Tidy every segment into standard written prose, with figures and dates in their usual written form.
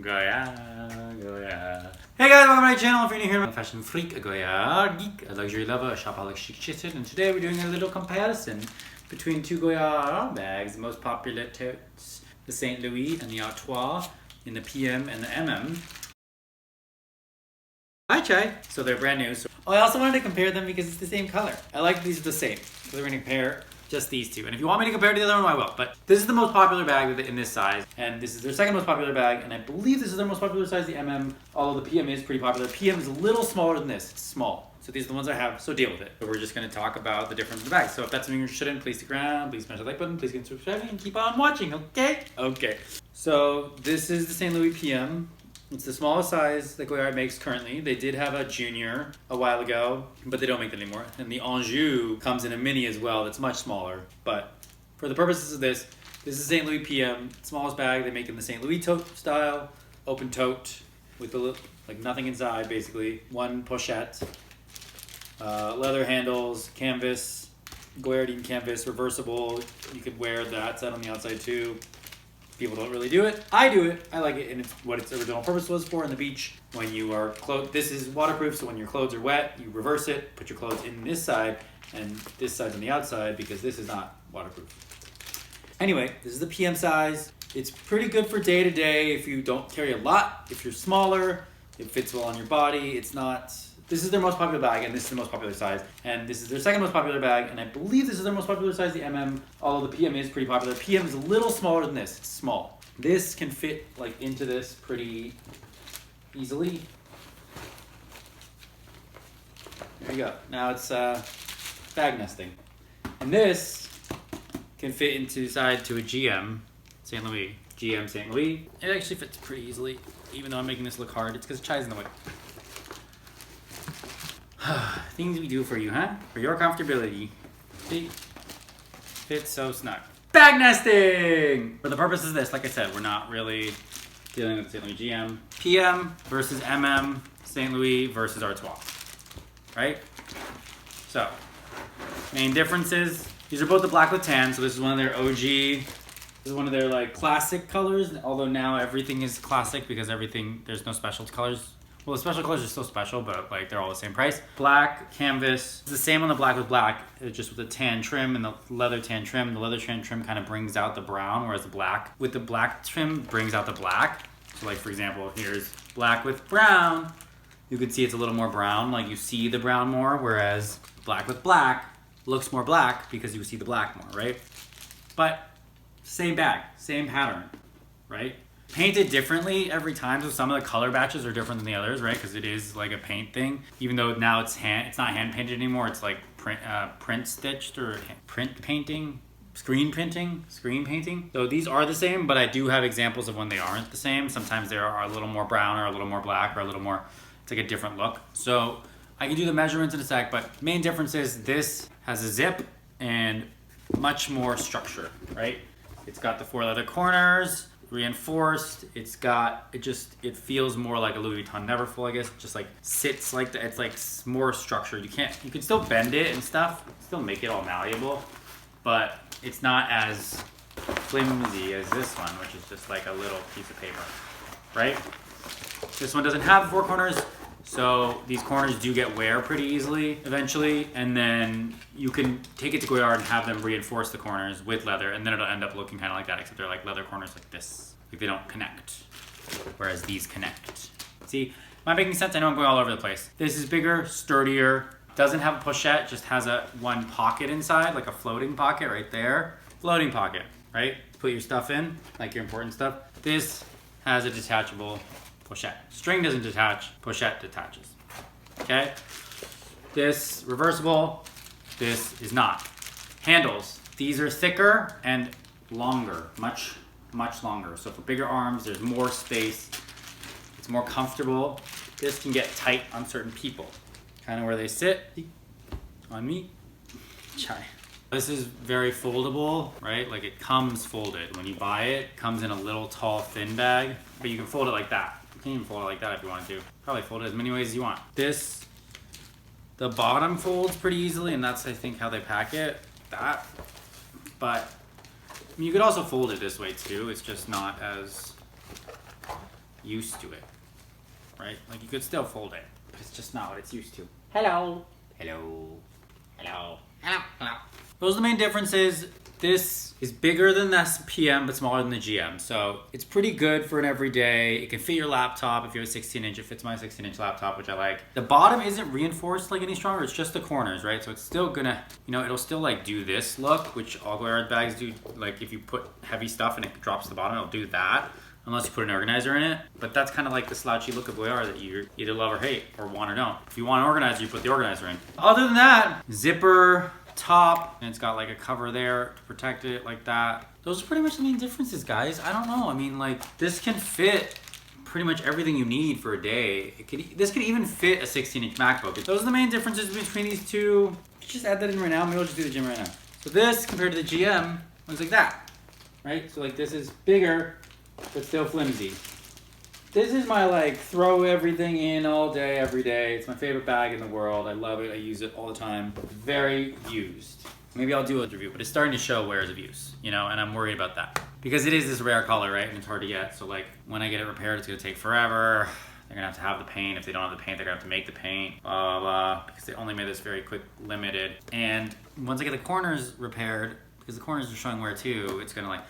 Goyard, Goyard. Hey guys, welcome to my channel. If you're new here, I'm a fashion freak, a Goyard geek, a luxury lover, a shopaholic chic chitin, and today we're doing a little comparison between two Goyard bags, the most popular totes, the St. Louis and the Artois in the PM and the MM. Hi Chai. So they're brand new. I also wanted to compare them because it's the same color. I like these are the same. So we're going to compare just these two. And if you want me to compare to the other one, I will. But this is the most popular bag in this size. And this is their second most popular bag. And I believe this is their most popular size, the MM. Although the PM is pretty popular. PM is a little smaller than this. It's small. So these are the ones I have. So deal with it. So we're just going to talk about the difference in the bags. So if that's something you're interested in, please stick around. Please smash the like button. Please consider subscribing and keep on watching. Okay? Okay. So this is the St. Louis PM. It's the smallest size that Goyard makes currently. They did have a junior a while ago, but they don't make that anymore. And the Anjou comes in a mini as well that's much smaller. But for the purposes of this is St. Louis PM, smallest bag. They make in the St. Louis tote style, open tote with like nothing inside basically. One pochette, leather handles, canvas, Goyardine canvas, reversible. You could wear that set on the outside too. People don't really do it. I do it. I like it, and it's what its original purpose was for in the beach. When you are clothed, this is waterproof, so when your clothes are wet, you reverse it, put your clothes in this side, and this side's on the outside because this is not waterproof. Anyway, this is the PM size. It's pretty good for day to day if you don't carry a lot. If you're smaller, it fits well on your body. It's not. This is their most popular bag, and this is the most popular size. And this is their second most popular bag, and I believe this is their most popular size, the MM, although the PM is pretty popular. PM is a little smaller than this. It's small. This can fit like into this pretty easily. There you go. Now it's bag nesting. And this can fit inside to a GM, St. Louis. GM St. Louis. It actually fits pretty easily, even though I'm making this look hard. It's because Chai's in the way. Things we do for you, huh? For your comfortability. See? Fits so snug. Bag nesting! For the purpose of this, like I said, we're not really dealing with St. Louis GM. PM versus MM, St. Louis versus Artois. Right? So, main differences. These are both the black with tan, so this is one of their OG. This is one of their like classic colors, although now everything is classic because there's no special colors. Well, the special colors are still special, but like they're all the same price. Black canvas, it's the same on the black with black, just with the tan trim and the leather tan trim. The leather tan trim kind of brings out the brown, whereas the black with the black trim brings out the black. So like for example, here's black with brown. You can see it's a little more brown, like you see the brown more, whereas black with black looks more black because you see the black more, right? But same bag, same pattern, right? Painted differently every time, so some of the color batches are different than the others, right? Because it is like a paint thing. Even though now it's not hand painted anymore. It's like print stitched or print painting, screen painting. So these are the same, but I do have examples of when they aren't the same. Sometimes they are a little more brown or a little more black or a little more. It's like a different look. So I can do the measurements in a sec, but main difference is this has a zip and much more structure, right? It's got the 4 leather corners. Reinforced. It feels more like a Louis Vuitton Neverfull, I guess. It just like sits like that. It's like more structured. You can still bend it and stuff, still make it all malleable, but it's not as flimsy as this one, which is just like a little piece of paper, right? This one doesn't have 4 corners, so these corners do get wear pretty easily eventually, and then you can take it to Goyard and have them reinforce the corners with leather, and then it'll end up looking kind of like that, except they're like leather corners like this. Like they don't connect, whereas these connect. See, am I making sense? I know I'm going all over the place. This is bigger, sturdier, doesn't have a pochette, just has one pocket inside, like a floating pocket right there. Floating pocket, right? Put your stuff in, like your important stuff. This has a detachable pochette. String doesn't detach, pochette detaches. Okay? This reversible, this is not. Handles, these are thicker and longer, much longer. So for bigger arms, there's more space. It's more comfortable. This can get tight on certain people. Kind of where they sit on me. Chai. This is very foldable, right? Like it comes folded. When you buy it, it comes in a little tall thin bag, but you can fold it like that. You can even fold it like that if you want to. Probably fold it as many ways as you want. The bottom folds pretty easily, and that's I think how they pack it. But you could also fold it this way too. It's just not as used to it, right? Like you could still fold it, but it's just not what it's used to. Hello. Hello. Hello. Hello. Hello. Those are the main differences. This is bigger than the PM, but smaller than the GM. So it's pretty good for an everyday. It can fit your laptop. If you have a 16-inch, it fits my 16-inch laptop, which I like. The bottom isn't reinforced like any stronger. It's just the corners, right? So it's still gonna, you know, it'll still like do this look, which all Goyard bags do. Like if you put heavy stuff and it drops to the bottom, it'll do that. Unless you put an organizer in it. But that's kind of like the slouchy look of Goyard that you either love or hate, or want or don't. If you want an organizer, you put the organizer in. Other than that, zipper, top, and it's got like a cover there to protect it like that. Those are pretty much the main differences, guys. I don't know. I mean, like, this can fit pretty much everything you need for a day. This could even fit a 16-inch MacBook. Those are the main differences between these two. Just add that in right now. Maybe I'll just do the gym right now. So this, compared to the GM, looks like that, right? So like this is bigger, but still flimsy. This is my like throw everything in all day, every day. It's my favorite bag in the world. I love it. I use it all the time. Very used. Maybe I'll do a review, but it's starting to show wears of use, you know, and I'm worried about that. Because it is this rare color, right? And it's hard to get. So like when I get it repaired, it's gonna take forever. They're gonna have the paint. If they don't have the paint, they're gonna have to make the paint, blah, blah, blah, because they only made this very quick, limited. And once I get the corners repaired, because the corners are showing wear too, it's gonna like,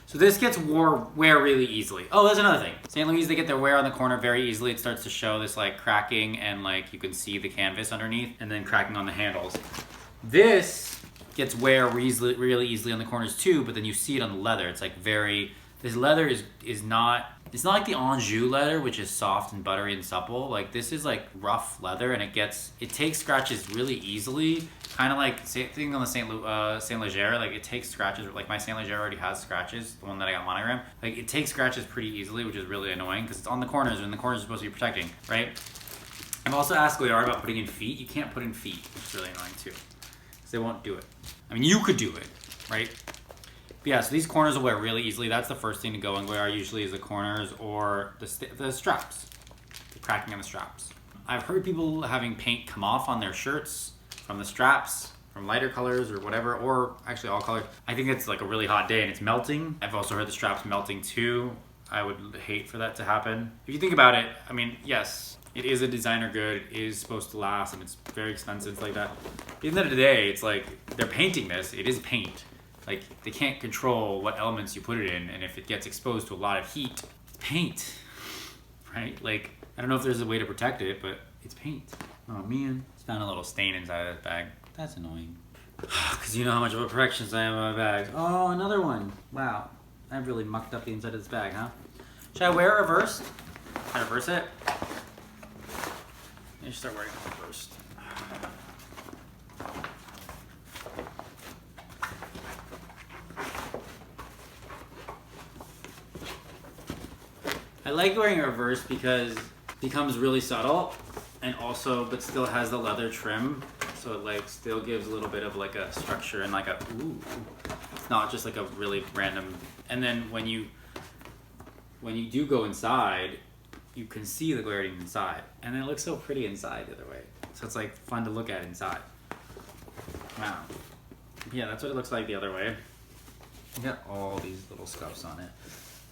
so this gets wear really easily. Oh, that's another thing. St. Louis, they get their wear on the corner very easily. It starts to show this like cracking and like you can see the canvas underneath and then cracking on the handles. This gets wear really easily on the corners too, but then you see it on the leather. It's like this leather is not, it's not like the Anjou leather, which is soft and buttery and supple. Like this is like rough leather and it takes scratches really easily. Kind of like same thing on the Saint Leger, like it takes scratches, like my Saint Leger already has scratches, the one that I got monogram. Like it takes scratches pretty easily, which is really annoying because it's on the corners and the corners are supposed to be protecting, right? I've also asked Goyard about putting in feet. You can't put in feet, which is really annoying too, because they won't do it. I mean, you could do it, right? But yeah, so these corners will wear really easily. That's the first thing to go in Goyard usually is the corners or the straps, the cracking on the straps. I've heard people having paint come off on their shirts from the straps, from lighter colors or whatever, or actually all colors. I think it's like a really hot day and it's melting. I've also heard the straps melting too. I would hate for that to happen. If you think about it, I mean, yes, it is a designer good, it is supposed to last, and it's very expensive, it's like that. At the end of the day, it's like, they're painting this, it is paint. Like, they can't control what elements you put it in, and if it gets exposed to a lot of heat, it's paint, right? Like, I don't know if there's a way to protect it, but it's paint. Oh man, just found a little stain inside of this bag. That's annoying. Because you know how much of a perfectionist I am on my bags. Oh, another one. Wow. I've really mucked up the inside of this bag, huh? Should I wear it reversed? Should I reverse it? I should start wearing it reversed. I like wearing it reversed because it becomes really subtle and also, but still has the leather trim. So it like still gives a little bit of like a structure and like a, ooh. It's not just like a really random, and then when you do go inside, you can see the Goyard inside. And then it looks so pretty inside the other way. So it's like fun to look at inside. Wow. Yeah, that's what it looks like the other way. You got all these little scuffs on it.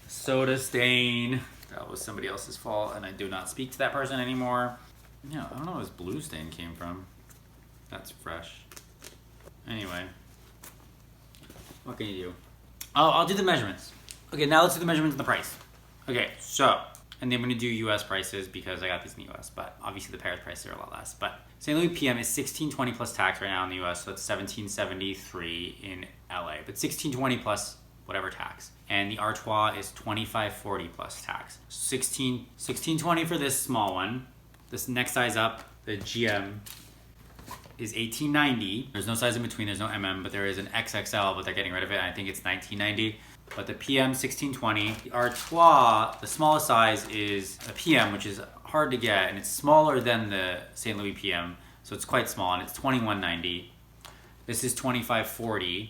Soda stain. That was somebody else's fault and I do not speak to that person anymore. Yeah, I don't know where this blue stain came from. That's fresh. Anyway. What can you do? Oh, I'll do the measurements. Okay, now let's do the measurements and the price. Okay, so, and then I'm gonna do US prices because I got these in the US, but obviously the Paris prices are a lot less. But St. Louis PM is $16.20 plus tax right now in the US, so it's $17.73 in LA, but $16.20 plus whatever tax. And the Artois is $25.40 plus tax. $16.20 for this small one. This next size up, the GM, is $18.90. There's no size in between, there's no MM, but there is an XXL, but they're getting rid of it, and I think it's $19.90. But the PM, $16.20. The Artois, the smallest size is a PM, which is hard to get, and it's smaller than the St. Louis PM, so it's quite small, and it's $21.90. This is $25.40.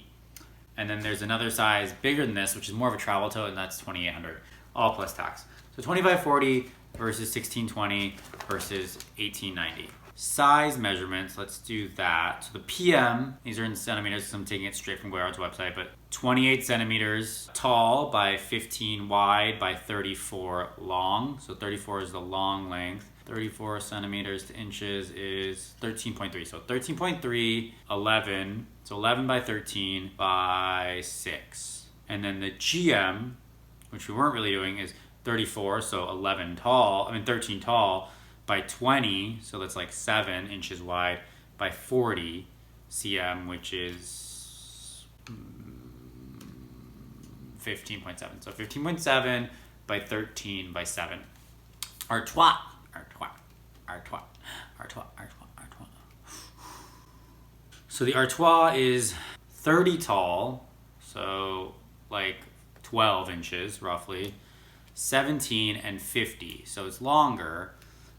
And then there's another size bigger than this, which is more of a travel tote, and that's $2,800, all plus tax. So $25.40 versus $16.20 versus $18.90. size measurements. Let's do that. So the PM, these are in centimeters, so I'm taking it straight from Goyard's website, but 28 centimeters tall by 15 wide by 34 long. So 34 is the long length. 34 centimeters to inches is 13.3. So 13.3, 11. So 11 by 13 by 6. And then the GM, which we weren't really doing, is 34. So 13 tall by 20. So that's like 7 inches wide by 40 cm, which is 15.7. So 15.7 by 13 by 7. Artois. So the Artois is 30 tall, so like 12 inches roughly, 17 and 50, so it's longer.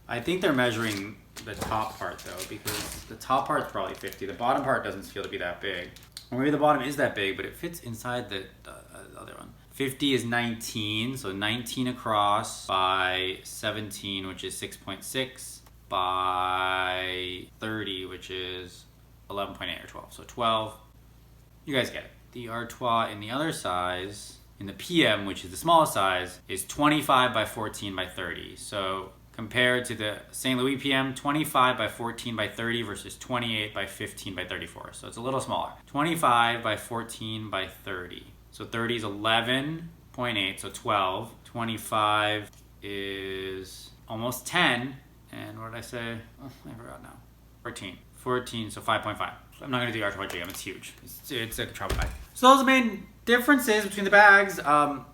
I think they're measuring the top part though, because the top part's probably 50. The bottom part doesn't feel to be that big. Or maybe the bottom is that big, but it fits inside the other one. 50 is 19, so 19 across by 17, which is 6.6, by 30, which is 11.8 or 12. So 12, you guys get it. The Artois in the other size, in the PM, which is the smallest size, is 25 by 14 by 30. So compared to the St. Louis PM, 25 by 14 by 30 versus 28 by 15 by 34. So it's a little smaller. 25 by 14 by 30. So 30 is 11.8, so 12. 25 is almost 10. And what did I say? Oh, I forgot now. 14. 14, so 5.5. I'm not going to do the Artois GM, it's huge. It's a travel bag. So those are the main differences between the bags.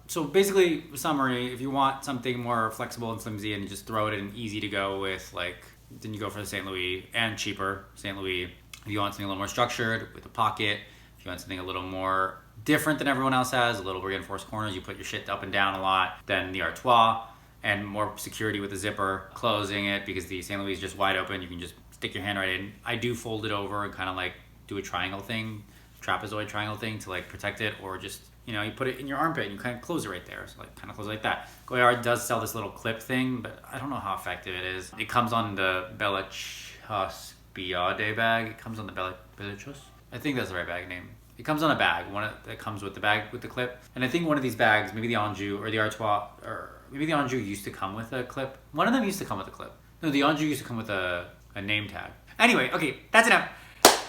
So basically, summary, if you want something more flexible and flimsy and just throw it in easy to go with, like, then you go for the St. Louis, and cheaper St. Louis. If you want something a little more structured with a pocket, if you want something a little more different than everyone else has, a little reinforced corners, you put your shit up and down a lot, then the Artois, and more security with the zipper, closing it, because the St. Louis is just wide open, you can just stick your hand right in. I do fold it over and kind of like do a triangle thing, trapezoid triangle thing to like protect it, or just, you know, you put it in your armpit and you kind of close it right there. So like kind of close it like that. Goyard does sell this little clip thing, but I don't know how effective it is. It comes on the Bella Chospiade bag. It comes on the Bella Chos. I think that's the right bag name. It comes on a bag, that comes with the bag with the clip. And I think one of these bags, maybe the Anjou or the Artois, or maybe the Anjou used to come with a clip. One of them used to come with a clip. No, the Anjou used to come with a name tag. Anyway, okay, that's enough.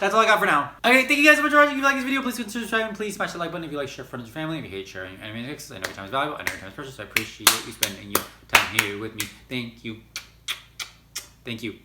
That's all I got for now. Okay, thank you guys so much for watching. If you like this video, please consider subscribing. Please smash the like button if you like, share with friends and family. If you hate sharing anime tips, I know your time is valuable. I know your time is precious. So I appreciate you spending your time here with me. Thank you. Thank you.